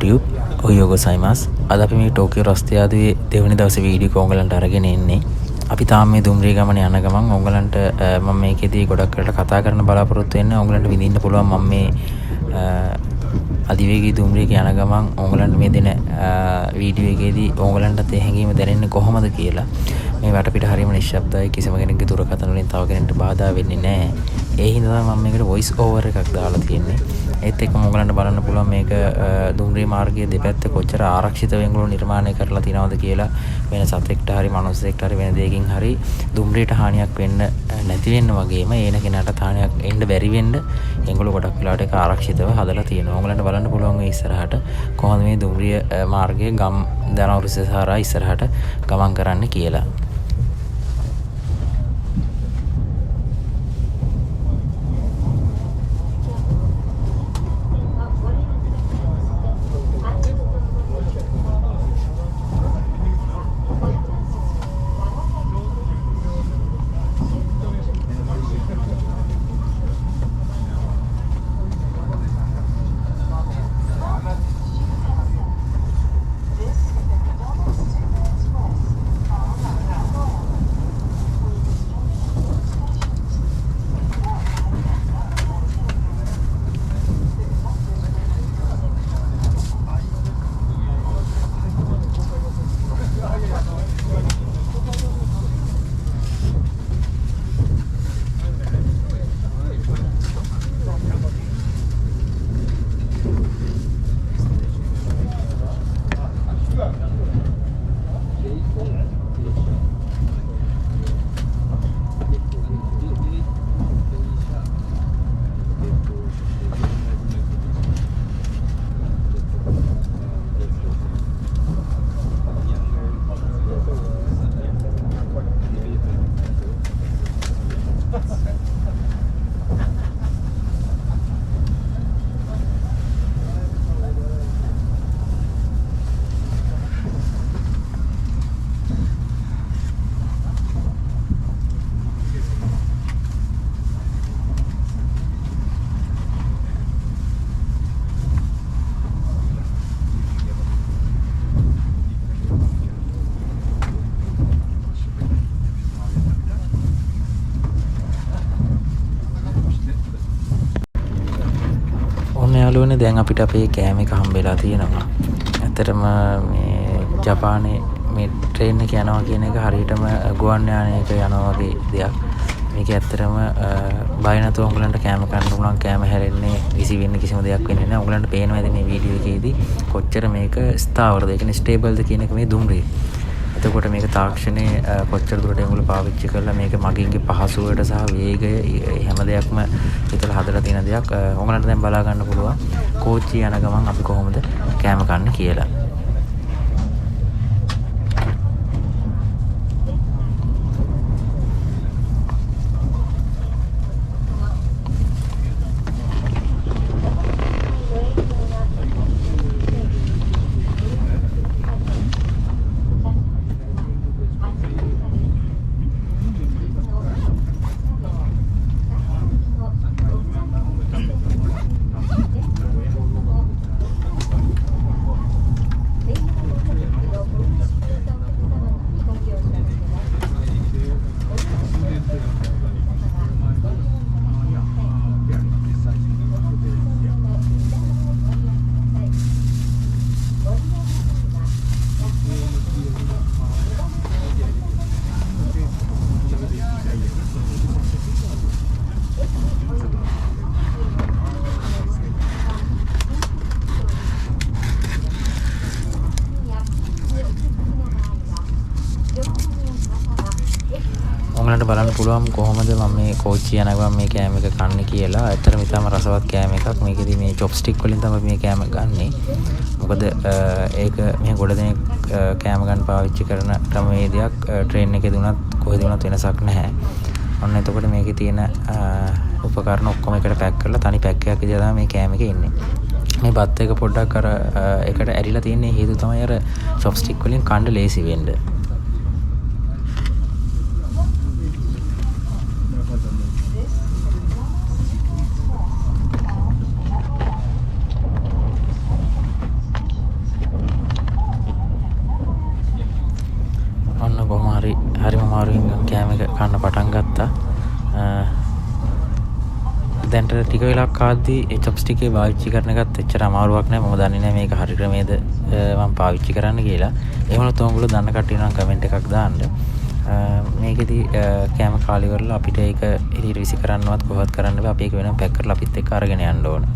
YouTube ඔයෝගෝ සයිමස් අද අපි මේ ටෝකියෝ රස්තියාදුවේ දෙවෙනි දවසේ වීඩියෝ එක ඔයගලන්ට අරගෙන එන්නේ. අපි තාම මේ දුම්රිය ගමන යන ගමන් ඔයගලන්ට මම මේකෙදී ගොඩක් කරලා කතා කරන්න බලාපොරොත්තු වෙන්නේ. ඔයගලන්ට විඳින්න පුළුවන් මම මේ අධිවේගී දුම්රියක යන ගමන් ඔයගලන්ට මේ දෙන වීඩියෝ එකේදී ඔයගලන්ට තේ හැංගීම දැනෙන්නේ කොහොමද කියලා. මේ වටපිට හරියම නිශ්ශබ්දයි, කිසිම කෙනෙක්ගේ දුරකථන වලින් තව කෙනෙක්ට බාධා වෙන්නේ නැහැ. ඒ හින්දා මම මේකට වොයිස් ඕවර් එකක් දාලා තියෙන්නේ. ඒත් එක්කම ඔයගලන්ට බලන්න පුළුවන් මේක දුම්රිය මාර්ගයේ දෙපැත්ත කොච්චර ආරක්ෂිතව ඒගොල්ලෝ නිර්මාණය කරලා තියනවද කියලා. වෙන සතෙක්ට හරි මනුස්සයෙක්ට හරි වෙන දෙයකින් හරි දුම්රියට හානියක් වෙන්න නැති වෙන්න වගේම ඒන කෙනාට හානියක් එන්න බැරි වෙන්න ඒගොල්ලෝ ගොඩක් වෙලාවට ඒක ආරක්ෂිතව හදලා තියෙනවා. ඔයගලන්ට බලන්න පුළුවන් මේ ඉස්සරහට කොහොමද මේ දුම්රිය මාර්ගයේ ගම් දනවරුසහාරා ඉස්සරහට ගමන් කරන්න කියලා. යාළුවනේ දැන් අපිට අපේ කෑම එක හම්බෙලා තියෙනවා. ඇත්තටම මේ ජපානයේ මේ ට්‍රේන් එක යනවා කියන එක හරියටම ගුවන් යානයක යනවා වගේ දෙයක්. මේක ඇත්තටම බය නැතුව උඹලන්ට කෑම කන්න උනන් කෑම හැරෙන්නේ විසි වෙන්නේ කිසිම දෙයක් වෙන්නේ නැහැ. උඹලන්ට පේනවා ඉතින් මේ වීඩියෝ එකේදී කොච්චර මේක ස්ථාවරද, ඒ කියන්නේ ස්ටේබල්ද කියන එක මේ දුම්රිය. එතකොට මේක තාක්ෂණයේ කොච්චර දුරට ඒගොල්ලෝ පාවිච්චි කරලා මේක මගින්ගේ පහසුවට සහ වේගය හැම දෙයක්ම හිතලා හදලා තියෙන දෙයක්. ඔයගලන්ට දැන් බලා ගන්න පුළුවන් කෝච්චිය යන ගමන් අපි කොහොමද කෑම කන්නේ කියලා. බලන්න පුළුවන් කොහොමද මම මේ කෝච්චිය යනවා මේ කෑම එක කන්නේ කියලා. ඇත්තටම ඉතාලම රසවත් කෑම එකක්. මේකෙදි මේ චොප්ස්ටික් වලින් තමයි මේ කෑම ගන්නෙ. මොකද ඒක මේ ගොඩ දෙනෙක් කෑම ගන්න පාවිච්චි කරන ක්‍රමවේදයක් ට්‍රේන් එකේ දුනත් කොහෙද දුනත් වෙනසක් නැහැ. ඔන්න එතකොට මේකේ තියෙන උපකරණ ඔක්කොම එකට පැක් කරලා තනි පැක් එකක් විදිහට තමයි මේ කෑම එකේ ඉන්නේ. මේ බත් එක පොඩ්ඩක් අර එකට ඇරිලා තියෙන හේතුව තමයි අර චොප්ස්ටික් වලින් කන්න ලේසි වෙන්න. ටික වෙලාවක් ආද්දී ඒ චොප්ස්ටික් එක පාවිච්චි කරන එකත් එච්චර අමාරුවක් නෑ. මම දන්නේ නෑ මේක හරි ක්‍රමයේද මම පාවිච්චි කරන්න කියලා. එහෙම නැත්නම් ඔයගොල්ලෝ දන්න කට්ටිය නම් කමෙන්ට් එකක් දාන්න. මේකෙදි කෑම කාලි කරලා අපිට ඒක එළියට විසි කරන්නවත් කොහොමවත් කරන්න බෑ. අපි ඒක වෙනම පැක් කරලා අපිත් එක්ක අරගෙන යන්න ඕන.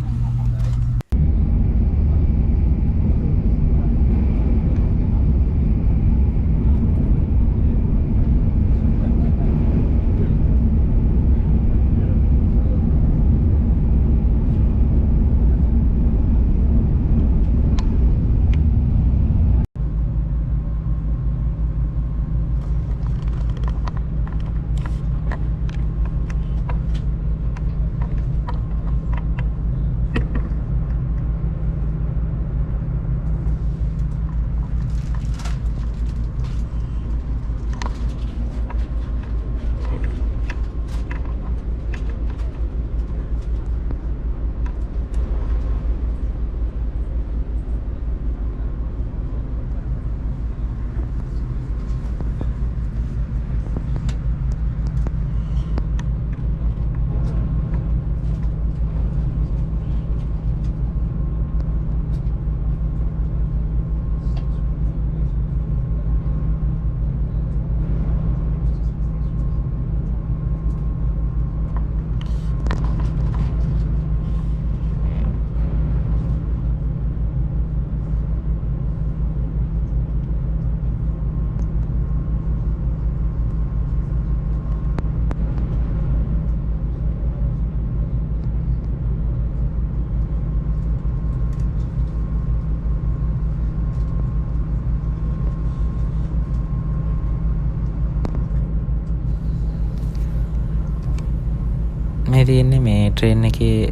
මේ තියෙන්නේ මේ ට්‍රේන් එකේ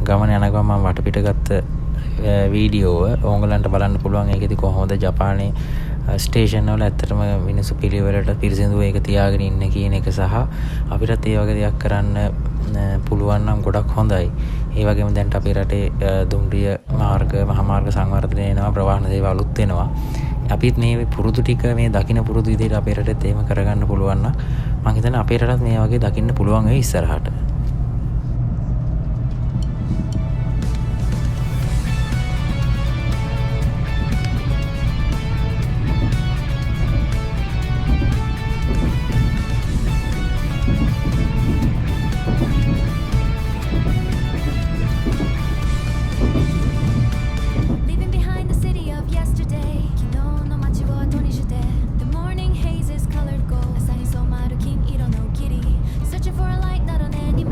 ගමන යන ගමන් මම වටපිට ගත්ත වීඩියෝව. ඕගලන්ට බලන්න පුළුවන් ඒකෙදි කොහොමද ජපානයේ ස්ටේෂන් වල ඇත්තටම මිනිස්සු පිළිවෙලට පිරිසිදුව ඒක තියාගෙන ඉන්නේ කියන එක සහ අපිටත් ඒ වගේ දෙයක් කරන්න පුළුවන් නම් ගොඩක් හොඳයි. ඒ වගේම දැන් අපේ රටේ දුම්රිය මාර්ග මහා මාර්ග සංවර්ධනය වෙනවා, ප්‍රවාහන සේවා අලුත් වෙනවා. අපිත් මේ පුරුදු ටික මේ දකින්න පුරුදු විදිහට අපේ රටෙත් එහෙම කරගන්න පුළුවන් නම් මම හිතන්නේ අපේ රටත් මේ වගේ දකින්න පුළුවන් වෙයි ඉස්සරහට. Searching for a light などねに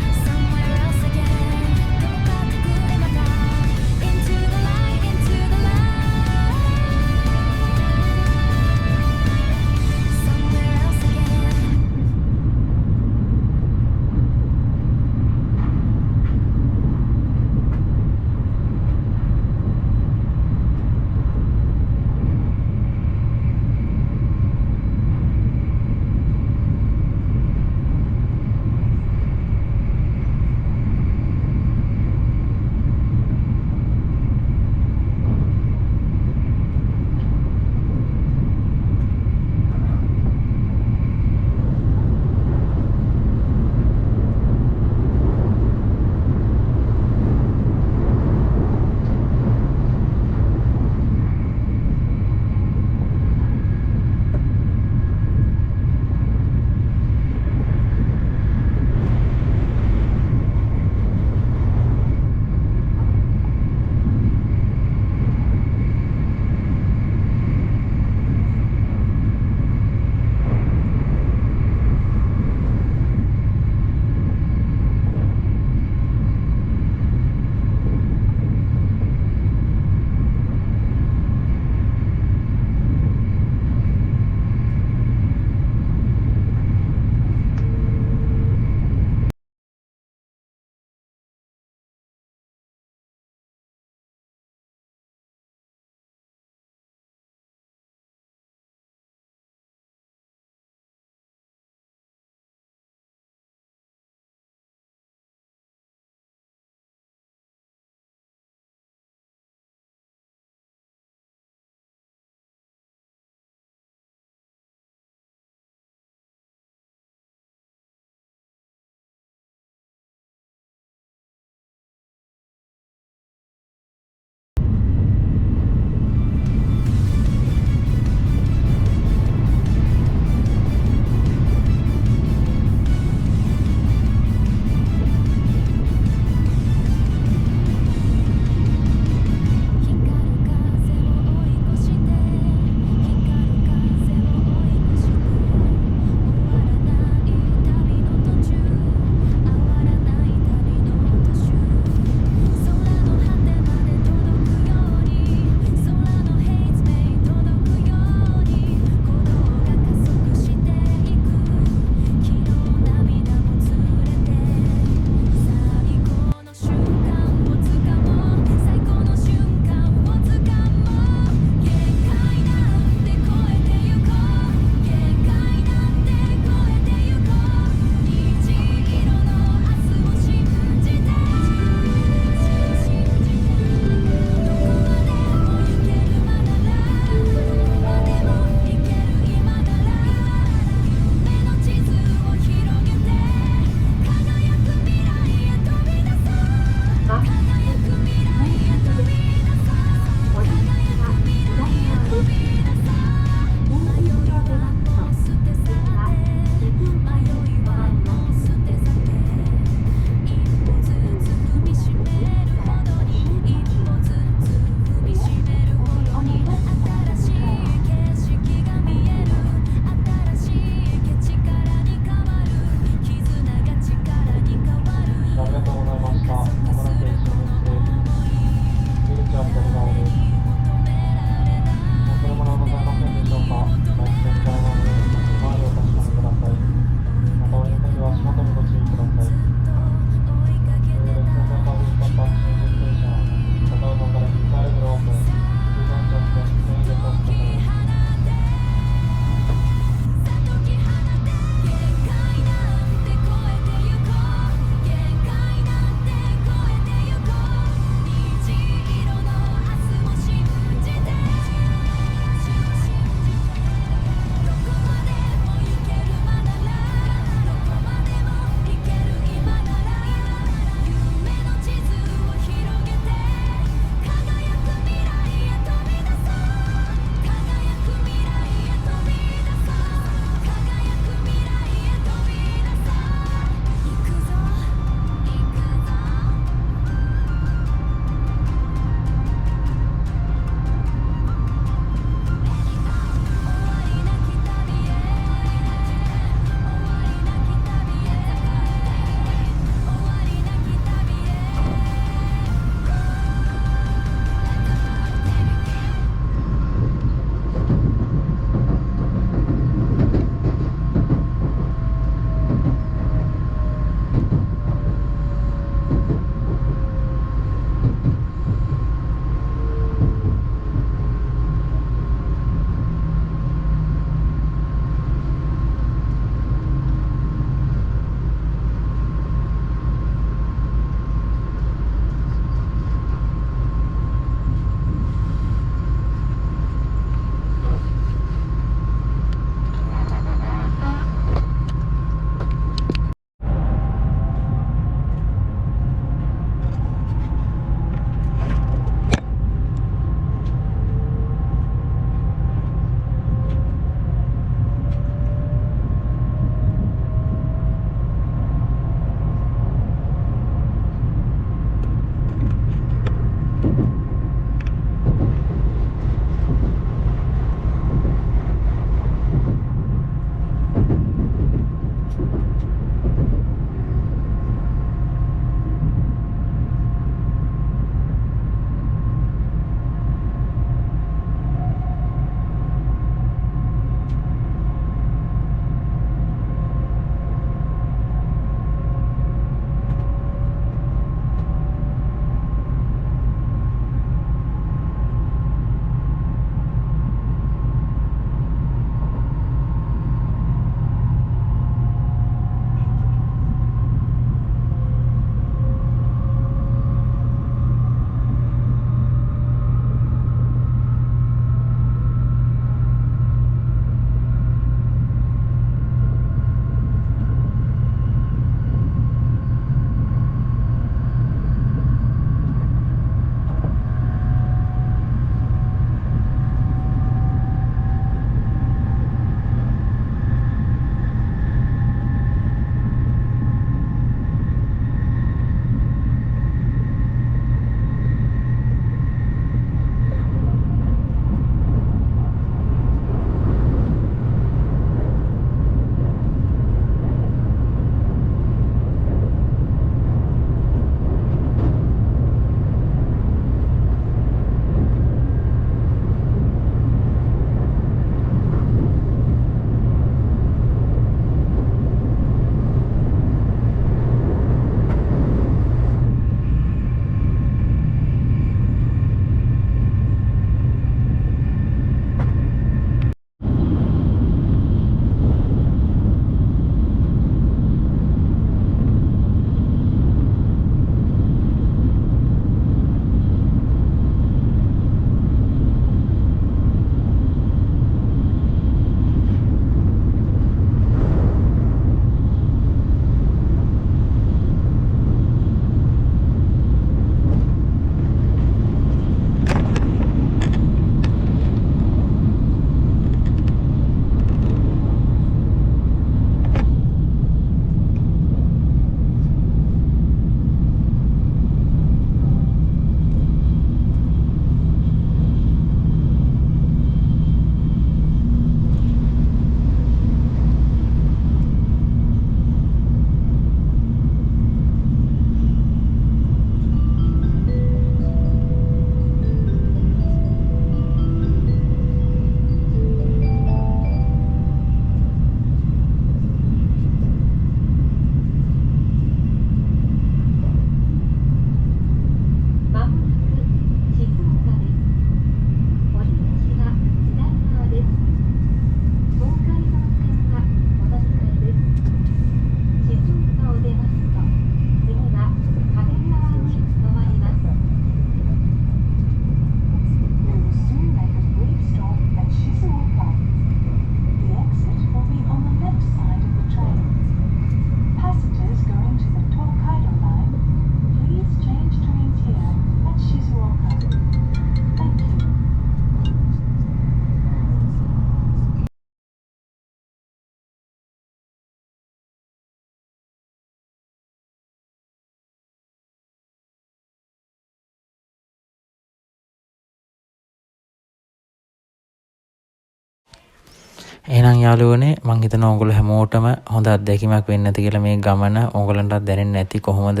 එහෙනම් යාළුවනේ මං හිතනවා ඔයගොල්ලෝ හැමෝටම හොඳ අත්දැකීමක් වෙන්න ඇති කියලා මේ ගමන ඔයගොල්ලන්ටත් දැනෙන්නේ නැති කොහොමද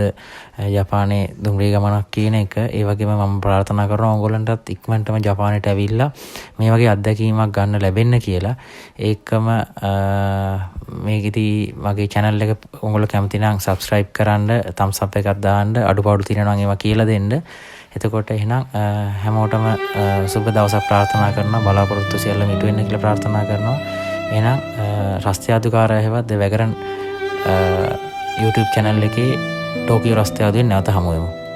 ජපානයේ දුම්රිය ගමනක් කියන එක. ඒ වගේම මම ප්‍රාර්ථනා කරනවා ඔයගොල්ලන්ටත් ඉක්මනටම ජපානයට ඇවිල්ලා මේ වගේ අත්දැකීමක් ගන්න ලැබෙන්න කියලා. ඒකම මේකෙදී මගේ channel එක ඔයගොල්ලෝ කැමති නම් subscribe කරන්න, thumbs up එකක් දාන්න, අඩුපාඩු තියෙනවා නම් ඒවා කියලා දෙන්න. එතකොට එහෙනම් හැමෝටම සුබ දවසක් ප්‍රාර්ථනා කරනවා. බලාපොරොත්තු සියල්ලම ඉටු වෙන්න කියලා ප්‍රාර්ථනා කරනවා. එහෙනම් රස්තියාදුකාරය හෙවත් ද වැගරන් YouTube channel එකේ ටෝකියෝ රස්තියාදුවෙන් නැවත හමු වෙමු.